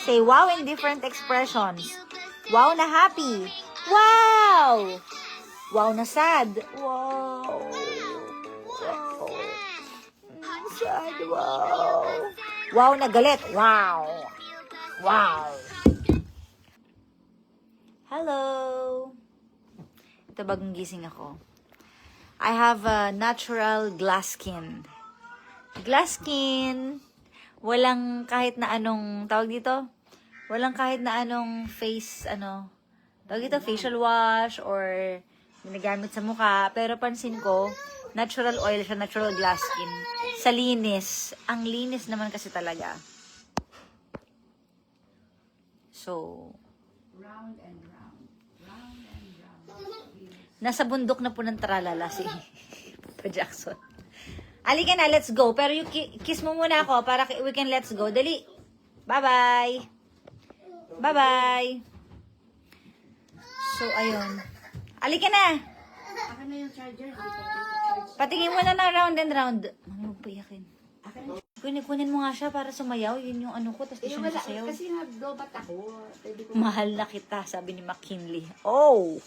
Say wow in different expressions. Wow na happy. Wow! Wow na sad. Wow. Wow. Sad. Wow. Wow na galit. Wow. Wow. Hello. Ito bagong gising ako. I have a natural glass skin. Glass skin. Walang kahit na anong, tawag dito? Walang kahit na anong face, tawag dito, facial wash or ginagamit sa mukha. Pero pansin ko, natural oil siya, natural glass skin. Sa linis. Ang linis naman kasi talaga. So, Round and round. Round and round. nasa bundok na po ng tralala si Papa Jackson. Halika na, let's go. Pero you kiss mo muna ako para we can let's go. Dali. Bye-bye. Bye-bye. So, ayun. Halika na. Akin na yung charger. Patingin mo na ng round and round. Mami, huwag paiyakin. Akin na. Kunin mo nga siya para sumayaw. Yun yung ano ko, tapos di siya Wala. nasasayaw. Kasi nag-lobat ako. Pwede ko. Mahal na kita, sabi ni McKinley. Oh!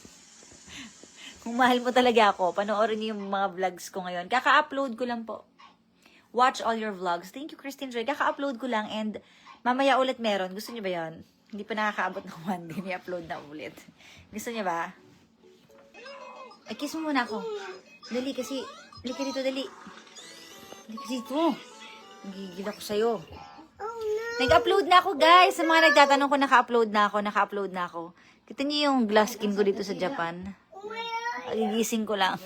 Kung mahal mo talaga ako, panoorin niyo yung mga vlogs ko ngayon. Kaka-upload ko lang po. Watch all your vlogs. Thank you, Christine Joy. Kaka-upload ko lang and mamaya ulit meron. Gusto niyo ba yon? Hindi pa nakakaabot ng one day. May upload na ulit. Gusto niyo ba? Ay, kiss mo muna ako. Dali kasi. Dali ka dito, dali. Dali ka dito. Nagigil ako sa'yo. Nag-upload na ako, guys. Sa mga nagtatanong ko, naka-upload na ako. Kita niyo yung glass skin ko dito sa Japan. Gigising ko lang.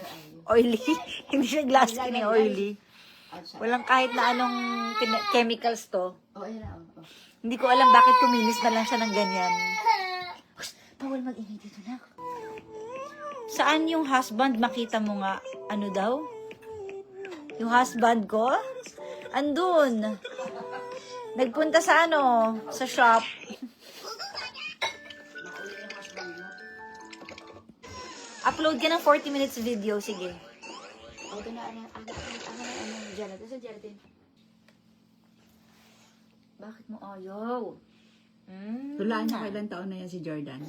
Oily. Hindi siya glass skin, oily. Walang kahit na anong chemicals to. Oh, ayun na. Oh. Hindi ko alam bakit kuminis na lang siya ng ganyan. Hush, bawal mag-ingay dito na. Saan yung husband? Makita mo nga. Ano daw? Yung husband ko? Andun. Nagpunta sa sa shop. Upload ka ng 40 minutes video. Sige. Oh, ito na. Janet. Ito sa Janet. Bakit mo ayaw? Tulaan niya kailan taon na yan si Jordan.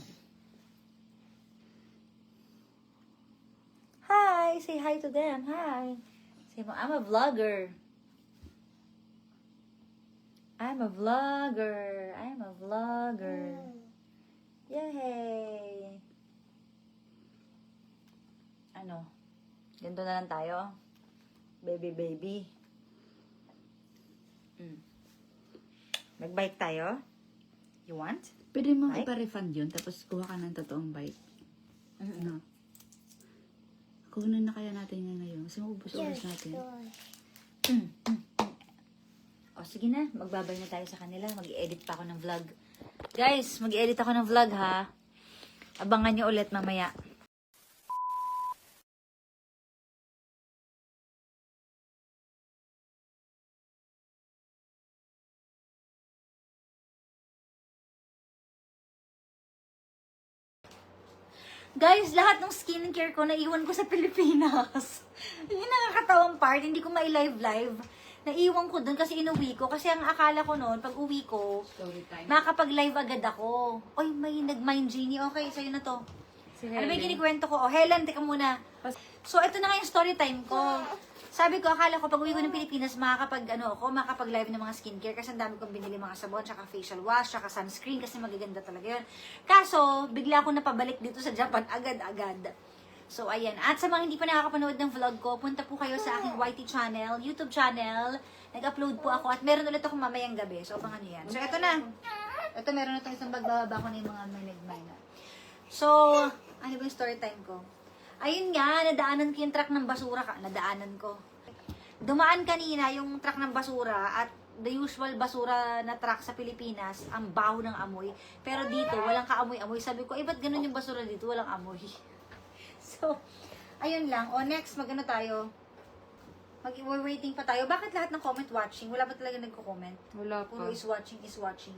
Hi! Say hi to them. Hi! Say mo, I'm a vlogger. I'm a vlogger. I'm a vlogger. Yay! Ano? Ganito na lang tayo? Baby, baby. Mag-bike tayo? You want? Pwede mo Bike? ipa-refund yun, tapos kuha ka ng totoong bike. No. Kunin na kaya natin yan ngayon. Kasi maubos-ubos natin. O, sige na. Magbabay na tayo sa kanila. Mag-edit pa ako ng vlog. Guys, mag-edit ako ng vlog, ha? Abangan nyo ulit mamaya. Guys, lahat ng skincare ko, naiwan ko sa Pilipinas. Yun yung nakakatawang part, hindi ko mai-live-live. Naiwan ko dun kasi inuwi ko. Kasi ang akala ko noon, pag uwi ko, Story time. makakapag-live agad ako. Oy, may nag-mind genie. Okay, sa'yo na to. Si Ano ba yung kinikwento ko? Oh, Helen, teka muna. So, ito na nga yung story time ko. Sabi ko, akala ko pag uwi ko ng Pilipinas, makakapag-live ng mga skincare kasi ang dami kong binili mga sabon, tsaka facial wash, tsaka sunscreen kasi magaganda talaga yun. Kaso, bigla ako napabalik dito sa Japan agad-agad. So, ayan. At sa mga hindi pa nakakapanood ng vlog ko, punta po kayo sa aking YT channel, YouTube channel. Nag-upload po ako at meron ulit ako mamayang gabi. So, abangan nyo yan. So, ito na. Ito, meron na itong isang bagbababa ko na yung mga minigmay na. So, ano ba yung story time ko? Ayun nga, nadaanan ko yung truck ng basura. Nadaanan ko. Dumaan kanina yung truck ng basura at the usual basura na truck sa Pilipinas, ang baho ng amoy. Pero dito, walang kaamoy-amoy. Sabi ko, ba't ganun yung basura dito? Walang amoy. So, ayun lang. O, next, magano tayo? Mag-waiting pa tayo. Bakit lahat ng comment watching? Wala ba talaga nagko-comment? Wala pa. Puro is watching.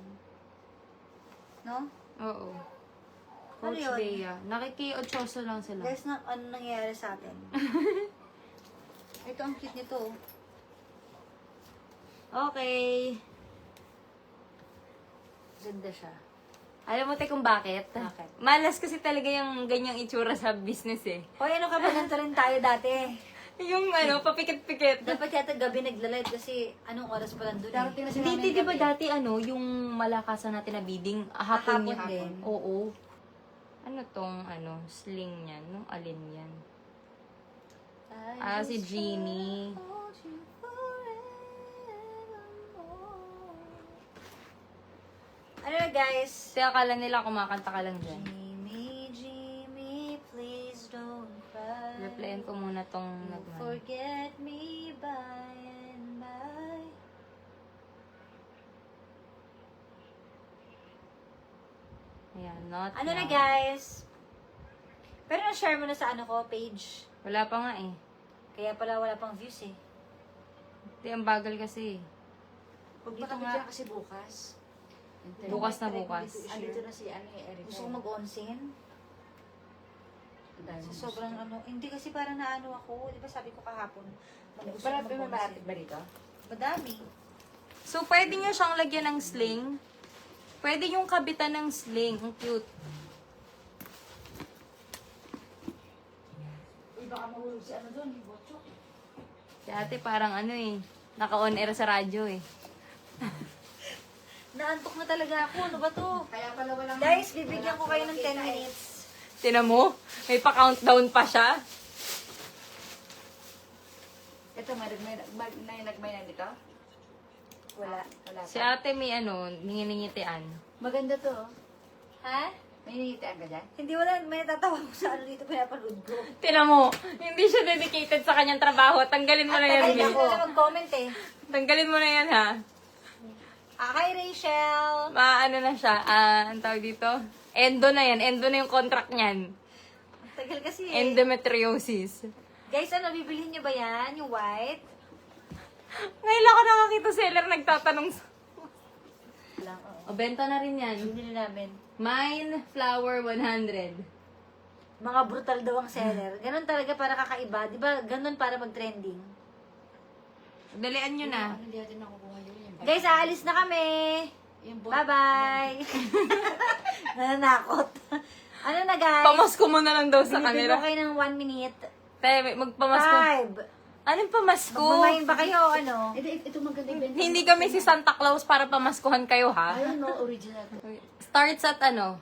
No? Oo. Ano Coach yun? Bea. Nakiki-8 lang sila. Guys, ano nangyayari sa atin? Ito, ang cute nito. Okay. Ganda siya. Alam mo tayo kung bakit? Bakit? Malas kasi talaga yung ganyang itsura sa business eh. Hoy, ano ka ba? Ganito rin tayo dati. Yung ano, papikit-pikit. Dapat yata gabi nagla-live kasi anong oras pa lang doon Darating na si Hindi, di ba dati ano, yung malakasan natin na bidding, hapon Hapon yan. din. Oo. Ano tong, ano, sling yan? Nung alin yan? Si Genie. Ano na guys? Kasi akala nila kumakanta ka lang dyan. Jimmy, Jimmy, please don't cry. Replyan ko muna tong You'll nagman. forget me by and by. Ayan, not Ano na now. guys? Pero na-share mo na sa ano ko, page. Wala pa nga eh. Kaya pala wala pang views eh. Hindi, ang bagal kasi. Huwag Dito pa kami nga. dyan kasi bukas. Bukas na bukas. Dito na si ano eh, Eric. Gusto ko mag-onsen. Sa sobrang ano, hindi kasi parang naano ako. Di ba sabi ko kahapon, gusto Para ko may mag-onsen. ba dito? Madami. So, pwede nyo siyang lagyan ng sling. Pwede yung kabitan ng sling. Ang cute. Uy, baka mahulog si ano doon, Bocho. Si ate parang ano eh. Naka-on air sa radyo eh. Naantok na talaga ako. Ano ba to? Kaya pala walang... Guys, bibigyan ko kayo ng 10 minutes. Tinan mo, may pa-countdown pa siya. Ito, may nagmay na dito? Wala. Wala Si pa. ate may ano, ningin-ningitian. Maganda to. oh. Ha? May ninitian ka dyan? Hindi wala. May tatawa ko sa ano dito pinapanood ko. Tinan mo, hindi siya dedicated sa kanyang trabaho. Tanggalin mo na yan, Ay, Gil. ako na mag-comment eh. Tanggalin mo na yan, ha? Hi, Rachel. Ano na siya, ang tawag dito? Endo na yan. Endo na yung contract niyan. Ang tagal kasi eh. Endometriosis. Guys, ano, bibilihin niyo ba yan? Yung white? Ngayon lang ako nakakita seller nagtatanong. Lang, oo. O, benta na rin yan. Binili namin. Mine, flower 100. Mga brutal daw ang seller. Ganon talaga para kakaiba. Di ba, ganon para mag-trending. Dalian nyo na. Ano, hindi natin nakukuha yun. Yung Guys, aalis na kami. Yung Bye-bye. Nananakot. Ano na, guys? Pamasko mo na lang daw sa Binibigyan kanila. ko kayo ng 1 minute. Tayo, magpamasko. 5. Anong pamasko? Magmamayin ba kayo, ano? Ito maganda yung benta. Hindi kami si Santa Claus para pamaskuhan kayo, ha? Ayun, no, original. Starts at ano?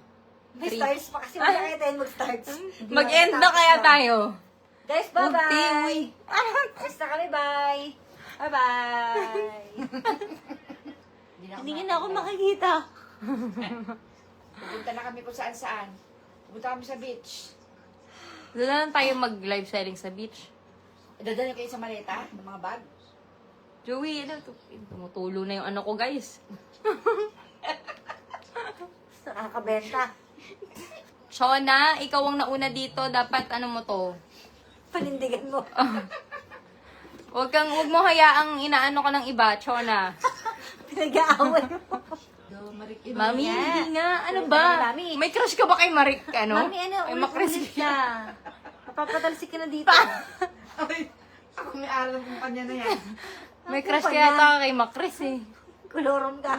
May Three. starts pa kasi wala tayo mag-starts. Mag-end na kaya tayo. Guys, bye-bye. Alis na kami, bye. Bye-bye. Hindi nga na ako makikita. Pupunta na kami kung saan-saan. Pupunta kami sa beach. Doon na lang tayo mag-live selling sa beach. Dadala kayo sa maleta, ng mga bag. Joey, ano, tumutulo na yung ano ko, guys. Nakakabenta. Shona, ikaw ang nauna dito. Dapat, ano mo to? Panindigan mo. Huwag mo hayaang inaano ka ng iba, Shona. Pinag-aaway mo. Mami, Yeah. hindi nga. Ano Ulit ba? na, Mami. May crush ka ba kay Marik, ano? Mami, ano, Ay, ulit-ulit ka. Mapapatalsik ka na dito. Ay, ako may alam kung kanya na yan. May Ako crush pa kaya yan. ta kay Macris, eh. Kulorom ka.